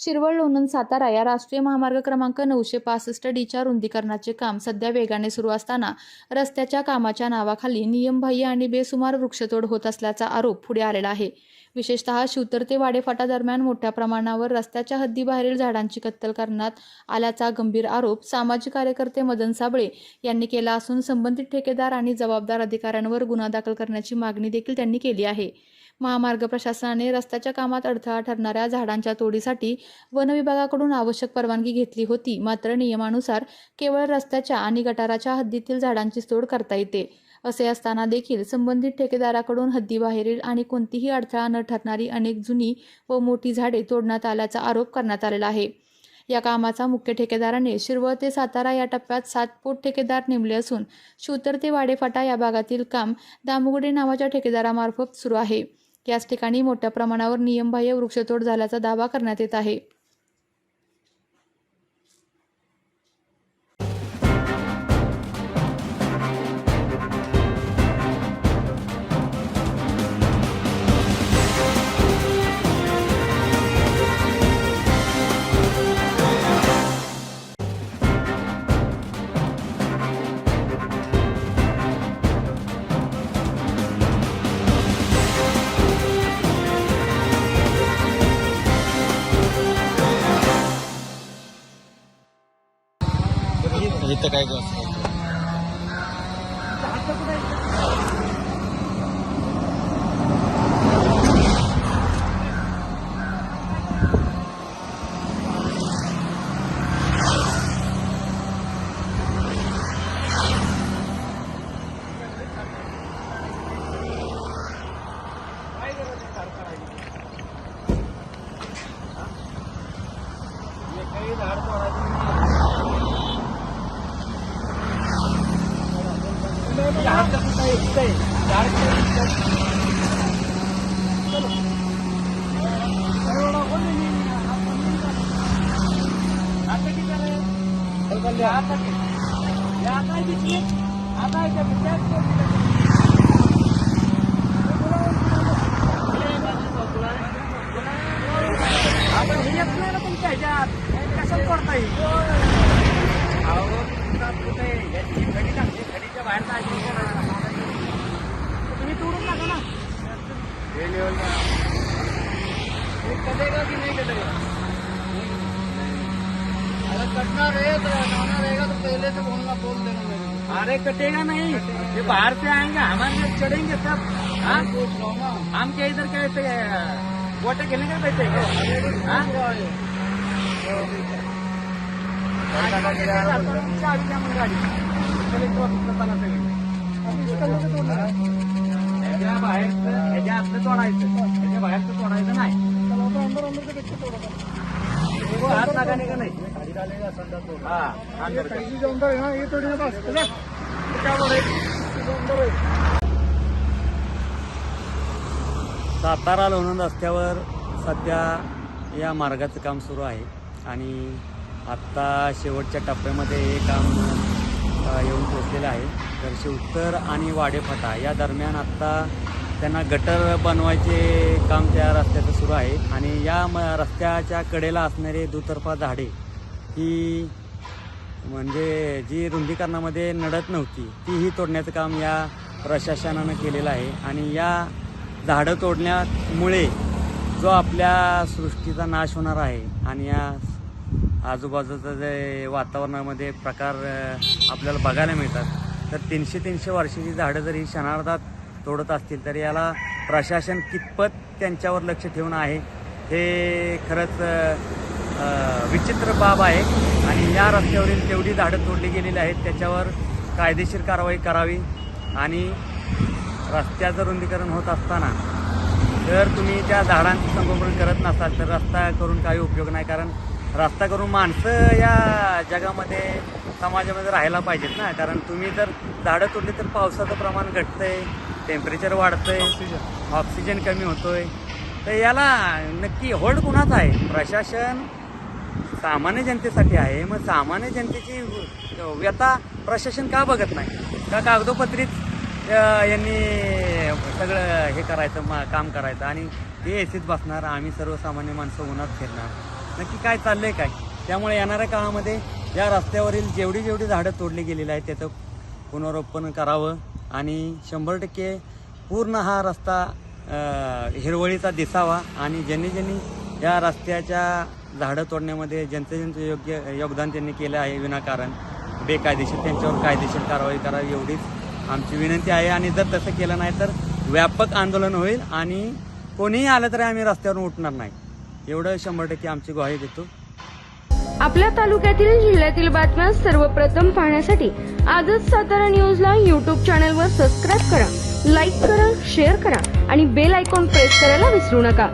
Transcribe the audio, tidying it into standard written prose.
शिरवळ लोणंद सातारा या राष्ट्रीय महामार्ग क्रमांक 965 च्या रुंदीकरणाचे काम सध्या वेगाने सुरू असताना रस्त्याच्या कामाच्या नावाखाली नियमबाह्य आणि बेसुमार वृक्षतोड होत असल्याचा आरोप पुढे आलेला आहे। विशेषतः शिवतर ते वाडेफाटा दरम्यान मोठ्या प्रमाणावर रस्त्याच्या हद्दीबाहेरील झाडांची कत्तल करण्यात आल्याचा गंभीर आरोप सामाजिक कार्यकर्ते मदन साबळे यांनी केला असून संबंधित ठेकेदार आणि जबाबदार अधिकाऱ्यांवर गुन्हा दाखल करण्याची मागणी देखील त्यांनी केली आहे। महामार्ग प्रशासनाने रस्त्याच्या कामात अडथळा ठरणाऱ्या झाडांच्या तोडीसाठी वन विभागाकडून आवश्यक परवानगी घेतली होती, मात्र नियमानुसार केवळ रस्त्याच्या आणि गटाराच्या हद्दीतील झाडांची तोड करता येते। असे असताना देखील संबंधित ठेकेदाराकडून हद्दीबाहेरील आणि कोणतीही अडथळा न ठरणारी अनेक जुनी व मोठी झाडे तोडण्यात आल्याचा आरोप करण्यात आलेला आहे। या कामाचा मुख्य ठेकेदाराने शिरवळ ते सातारा या टप्प्यात 7 पोट ठेकेदार नेमले असून शिवतर ते वाडेफाटा या भागातील काम दामुगडे नावाच्या ठेकेदारामार्फत सुरू आहे। याच ठिकाणी मोठ्या प्रमाणावर नियमबाह्य वृक्षतोड झाल्याचा दावा करण्यात येत आहे। इथं काय करतो तुम्ही तोडून टाका ना कटेगा कि नहीं कटेगा? अगर कटना रहेगा तो पहले से बोल देना मेरे। अरे कटेगा नहीं, ये बाहर से आएंगे हमारे चढ़ेंगे सब। हाँ पूछ लो ना, हम क्या इधर कैसे गोटे खेलने के बैठे गाड़ी कलेक्टर ऑफिसला ह्याच्या बाहेर ह्याच्या आतलं तोडायचं, ह्याच्या बाहेरचं तोडायचं नाही। हात लागाने का नाही सातारा लोणंद रस्त्यावर सध्या या मार्गाचं काम सुरू आहे आणि आत्ता शेवटच्या टप्प्यामध्ये हे काम येऊन पोचलेलं आहे। तर शिवतर आणि वाडेफाटा या दरम्यान आत्ता त्यांना गटर बनवायचे काम त्या रस्त्याचं सुरू आहे आणि या रस्त्याच्या कडेला असणारे दुतर्फा झाडे ही म्हणजे जी रुंदीकरणामध्ये नडत नव्हती तीही तोडण्याचं काम या प्रशासनानं केलेलं आहे आणि या झाडं तोडण्यामुळे जो आपल्या सृष्टीचा नाश होणार आहे आणि या आजूबाजूचं जे वातावरणामध्ये प्रकार आपल्याला बघायला मिळतात, तर 300 वर्षाची झाडं जर ही क्षणार्धात तोडत असतील तर याला प्रशासन कितपत त्यांच्यावर लक्ष ठेवून आहे हे खरंच विचित्र बाब आहे आणि या रस्त्यावरील जेवढी झाडं तोडली गेलेली आहेत त्याच्यावर कायदेशीर कारवाई करावी आणि रस्त्याचं रुंदीकरण होत असताना जर तुम्ही त्या झाडांचं संगोपन करत नसाल तर रस्ता करून काही उपयोग नाही, कारण रस्ता करून माणसं या जगामध्ये समाजामध्ये राहायला पाहिजेत ना। कारण तुम्ही जर झाडं तोडली तर पावसाचं प्रमाण घटतंय, टेम्परेचर वाढतंय, ऑक्सिजन कमी होतोय, तर याला नक्की होल्ड कुणाचा आहे? प्रशासन सामान्य जनतेसाठी आहे, मग सामान्य जनतेची व्यथा प्रशासन का बघत नाही? का कागदोपत्रीत यांनी सगळं हे करायचं काम करायचं आणि ते एसीत बसणार, आम्ही सर्वसामान्य माणसं उन्हात फिरणार, नक्की काय चाललंय काय. त्यामुळे येणाऱ्या काळामध्ये या रस्त्यावरील जेवढी झाडं तोडली गेलेली आहेत त्याचं पुनरुत्पादन करावं आणि 100% पूर्ण हा रस्ता हिरवळीचा दिसावा आणि ज्यांनी या रस्त्याच्या झाडं तोडण्यामध्ये ज्यांचं योग्य योगदान त्यांनी केलं आहे विनाकारण बेकायदेशीर त्यांच्यावर कायदेशीर कारवाई करावी एवढीच आमची विनंती आहे. आणि जर तसं केलं नाही तर व्यापक आंदोलन होईल आणि कोणीही आलं तरी आम्ही रस्त्यावरून उठणार नाही एवढं 100% आमची ग्वाही देतो. आपल्या तालुक्यातील जिल्ह्यातील बातम्या सर्वप्रथम पाहण्यासाठी आजच सातारा न्यूजला YouTube चॅनलवर सबस्क्राईब करा, लाईक करा, शेअर करा आणि बेल आयकॉन प्रेस करायला विसरू नका.